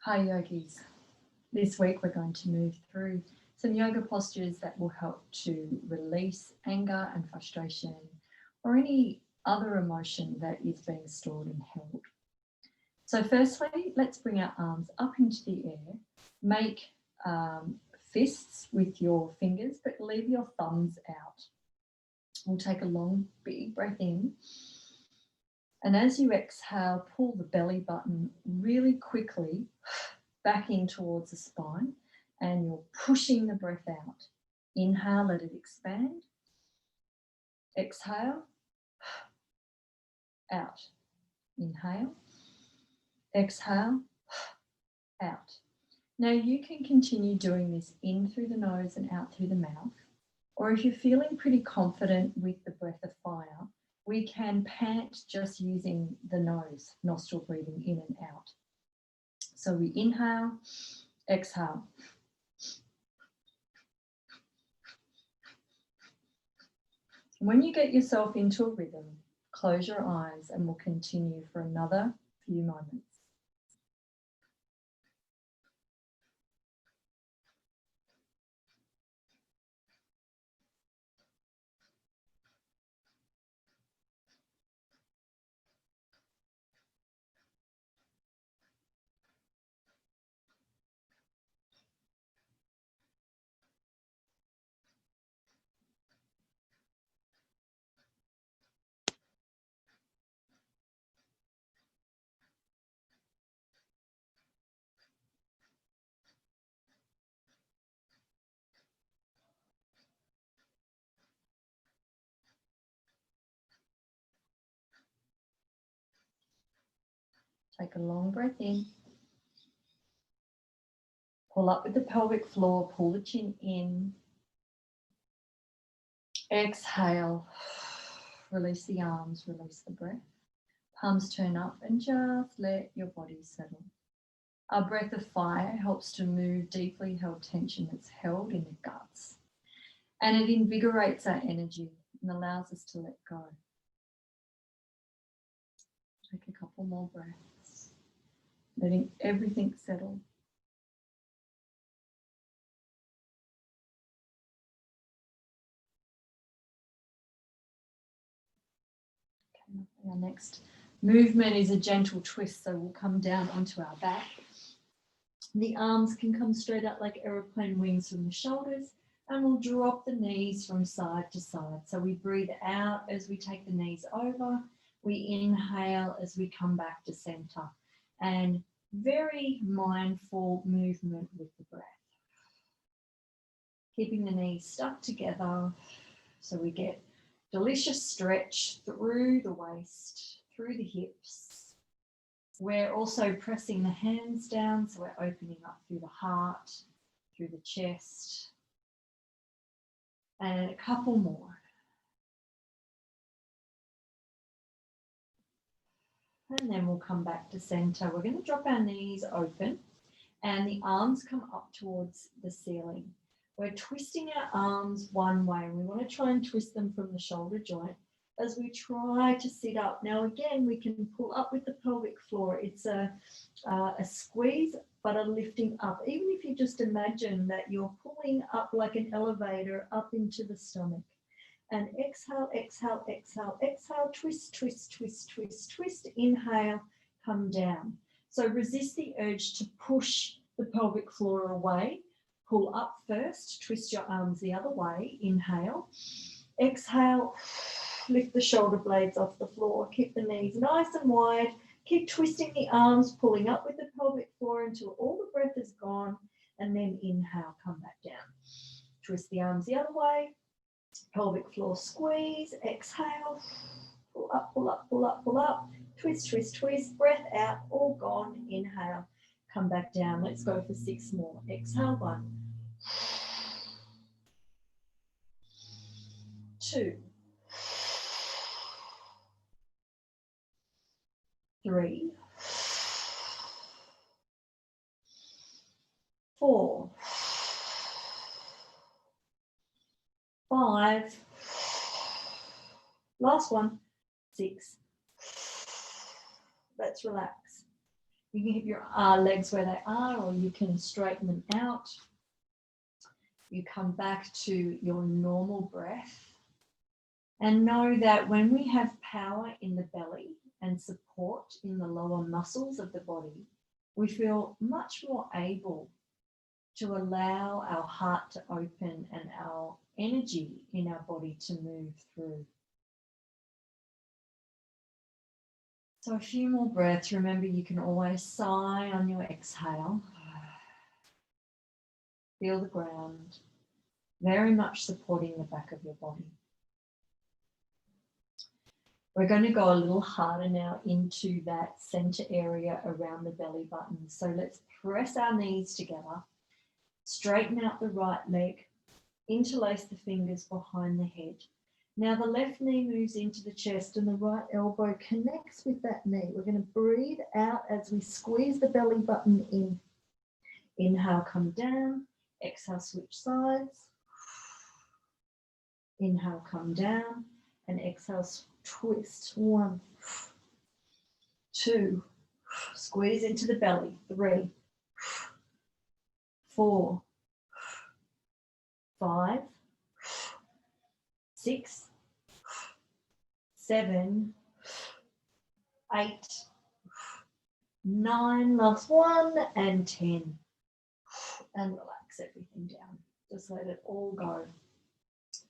Hi yogis. This week we're going to move through some yoga postures that will help to release anger and frustration or any other emotion that is being stored and held. So firstly, let's bring our arms up into the air. Make fists with your fingers, but leave your thumbs out. We'll take a long, big breath in. And as you exhale, pull the belly button really quickly back in towards the spine, and you're pushing the breath out. Inhale, let it expand. Exhale, out. Inhale, exhale, out. Now you can continue doing this in through the nose and out through the mouth, or if you're feeling pretty confident with the breath of fire, we can pant just using the nose, nostril breathing in and out. So we inhale, exhale. When you get yourself into a rhythm, close your eyes and we'll continue for another few moments. Take a long breath in. Pull up with the pelvic floor, pull the chin in. Exhale, release the arms, release the breath. Palms turn up and just let your body settle. Our breath of fire helps to move deeply held tension that's held in the guts. And it invigorates our energy and allows us to let go. Take a couple more breaths, letting everything settle. Okay, our next movement is a gentle twist, so we'll come down onto our back. The arms can come straight out like aeroplane wings from the shoulders, and we'll drop the knees from side to side. So we breathe out as we take the knees over. We inhale as we come back to center. And very mindful movement with the breath. Keeping the knees stuck together so we get delicious stretch through the waist, through the hips. We're also pressing the hands down, so we're opening up through the heart, through the chest. And a couple more. And then we'll come back to center. We're going to drop our knees open and the arms come up towards the ceiling. We're twisting our arms one way, and we want to try and twist them from the shoulder joint as we try to sit up. Now again, we can pull up with the pelvic floor. It's a squeeze, but a lifting up. Even if you just imagine that you're pulling up like an elevator up into the stomach. And exhale, exhale, exhale, exhale, twist, twist, twist, twist, twist. Inhale, come down. So resist the urge to push the pelvic floor away. Pull up first, twist your arms the other way. Inhale, exhale, lift the shoulder blades off the floor. Keep the knees nice and wide. Keep twisting the arms, pulling up with the pelvic floor until all the breath is gone. And then inhale, come back down. Twist the arms the other way. Pelvic floor squeeze. Exhale. Pull up, pull up, pull up, pull up. Twist, twist, twist. Breath out, all gone. Inhale. Come back down. Let's go for 6 more. Exhale, 1, 2, 3, 4, 5. Last one. 6. Let's relax. You can keep your legs where they are, or you can straighten them out. You come back to your normal breath. And know that when we have power in the belly and support in the lower muscles of the body, we feel much more able to allow our heart to open and our energy in our body to move through. So a few more breaths. Remember, you can always sigh on your exhale. Feel the ground, very much supporting the back of your body. We're going to go a little harder now into that center area around the belly button. So let's press our knees together, straighten out the right leg, interlace the fingers behind the head. Now the left knee moves into the chest and the right elbow connects with that knee. We're going to breathe out as we squeeze the belly button in. Inhale, come down. Exhale, switch sides. Inhale, come down. And exhale, twist. 1, 2, squeeze into the belly. 3, 4, 5, 6, 7, 8, 9, last 1, and 10. And relax everything down. Just let it all go.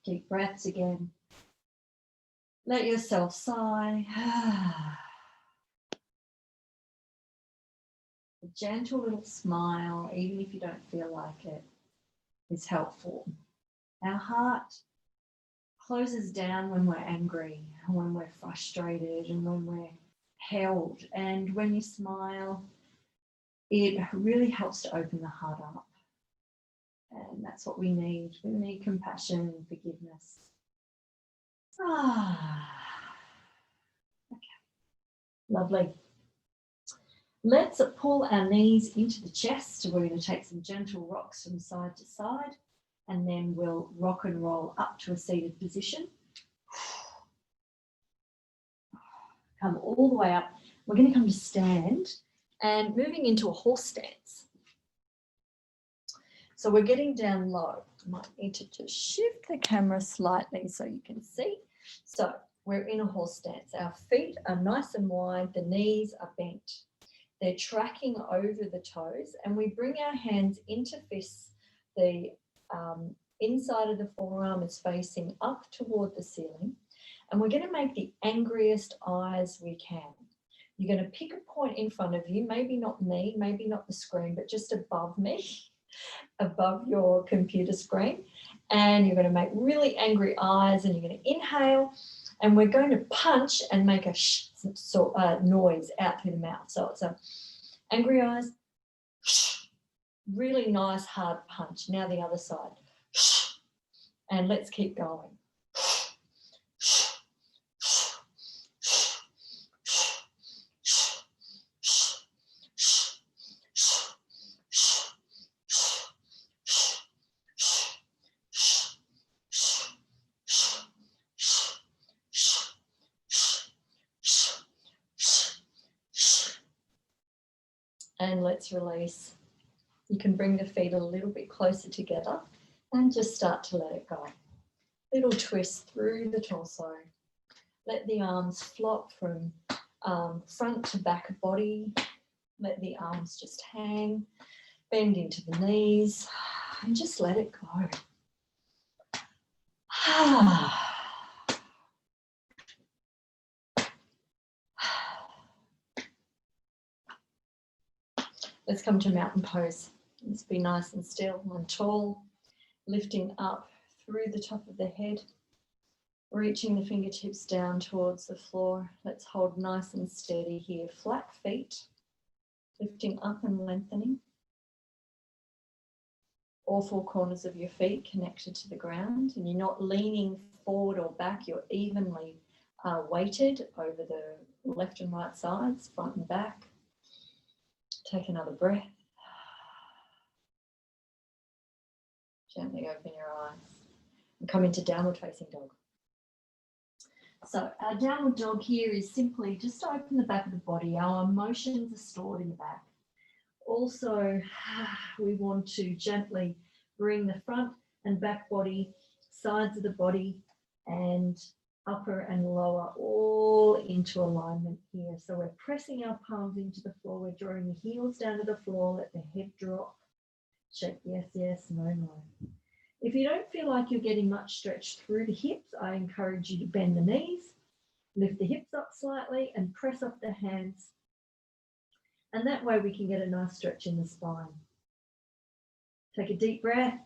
Deep breaths again. Let yourself sigh. A gentle little smile, even if you don't feel like it, is helpful. Our heart closes down when we're angry, when we're frustrated, and when we're held. And when you smile, it really helps to open the heart up. And that's what we need. We need compassion and forgiveness. Okay, lovely. Let's pull our knees into the chest. We're going to take some gentle rocks from side to side, and then we'll rock and roll up to a seated position. Come all the way up. We're going to come to stand and moving into a horse stance. So we're getting down low. I might need to just shift the camera slightly so you can see. So we're in a horse stance. Our feet are nice and wide. The knees are bent. They're tracking over the toes, and we bring our hands into fists. The inside of the forearm is facing up toward the ceiling, and we're going to make the angriest eyes we can. You're going to pick a point in front of you, maybe not me, maybe not the screen, but just above me, above your computer screen, and you're going to make really angry eyes, and you're going to inhale, and we're going to punch and make a noise out through the mouth. So it's a angry eyes, really nice hard punch. Now the other side, and let's keep going. And let's release. You can bring the feet a little bit closer together and just start to let it go. Little twist through the torso. Let the arms flop from front to back of body. Let the arms just hang. Bend into the knees and just let it go. Let's come to mountain pose. Let's be nice and still and tall, lifting up through the top of the head, reaching the fingertips down towards the floor. Let's hold nice and steady here. Flat feet, lifting up and lengthening. All four corners of your feet connected to the ground, and you're not leaning forward or back. You're evenly weighted over the left and right sides, front and back. Take another breath. Gently open your eyes and come into downward facing dog. So our downward dog here is simply just to open the back of the body. Our emotions are stored in the back. Also, we want to gently bring the front and back body, sides of the body, and upper and lower all into alignment here. So we're pressing our palms into the floor. We're drawing the heels down to the floor. Let the head drop. Check yes, yes, no, no. If you don't feel like you're getting much stretch through the hips, I encourage you to bend the knees, lift the hips up slightly, and press up the hands. And that way we can get a nice stretch in the spine. Take a deep breath.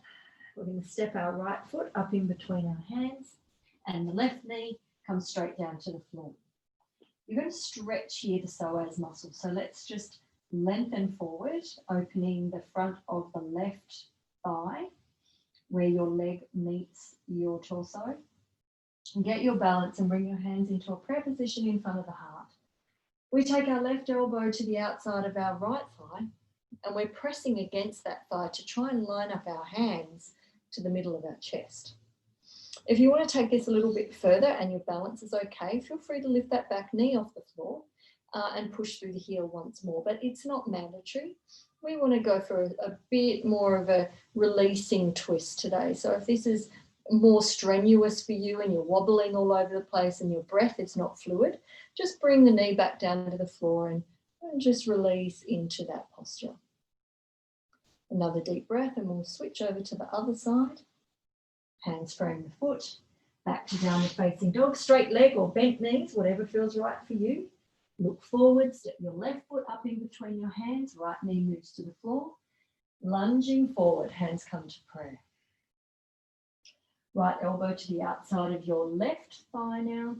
We're going to step our right foot up in between our hands, and the left knee comes straight down to the floor. You're going to stretch here the psoas muscle. So let's just lengthen forward, opening the front of the left thigh where your leg meets your torso. And get your balance and bring your hands into a prayer position in front of the heart. We take our left elbow to the outside of our right thigh, and we're pressing against that thigh to try and line up our hands to the middle of our chest. If you want to take this a little bit further and your balance is okay, feel free to lift that back knee off the floor and push through the heel once more, but it's not mandatory. We want to go for a bit more of a releasing twist today. So if this is more strenuous for you and you're wobbling all over the place and your breath is not fluid, just bring the knee back down to the floor and just release into that posture. Another deep breath, and we'll switch over to the other side. Hands frame the foot, back to downward facing dog, straight leg or bent knees, whatever feels right for you. Look forward, step your left foot up in between your hands, right knee moves to the floor. Lunging forward, hands come to prayer. Right elbow to the outside of your left thigh now.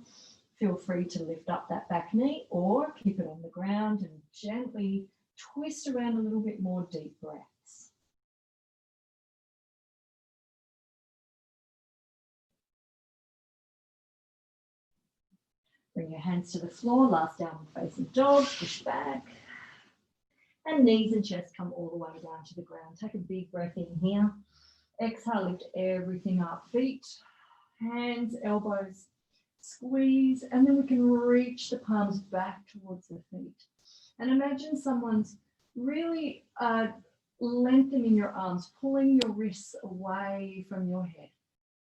Feel free to lift up that back knee or keep it on the ground and gently twist around a little bit more, deep breaths. Bring your hands to the floor, last downward facing dog, push back. And knees and chest come all the way down to the ground. Take a big breath in here. Exhale, lift everything up. Feet, hands, elbows, squeeze, and then we can reach the palms back towards the feet. And imagine someone's really lengthening your arms, pulling your wrists away from your head,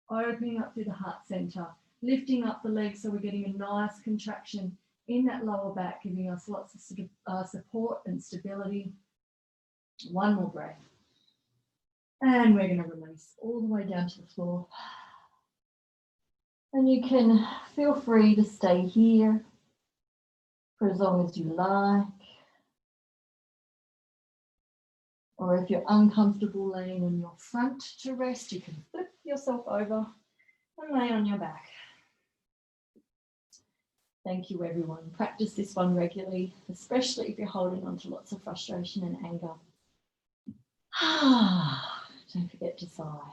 opening up through the heart center, lifting up the legs so we're getting a nice contraction in that lower back, giving us lots of support and stability. One more breath. And we're going to release all the way down to the floor. And you can feel free to stay here for as long as you like. Or if you're uncomfortable laying on your front to rest, you can flip yourself over and lay on your back. Thank you, everyone. Practice this one regularly, especially if you're holding on to lots of frustration and anger. Don't forget to sigh.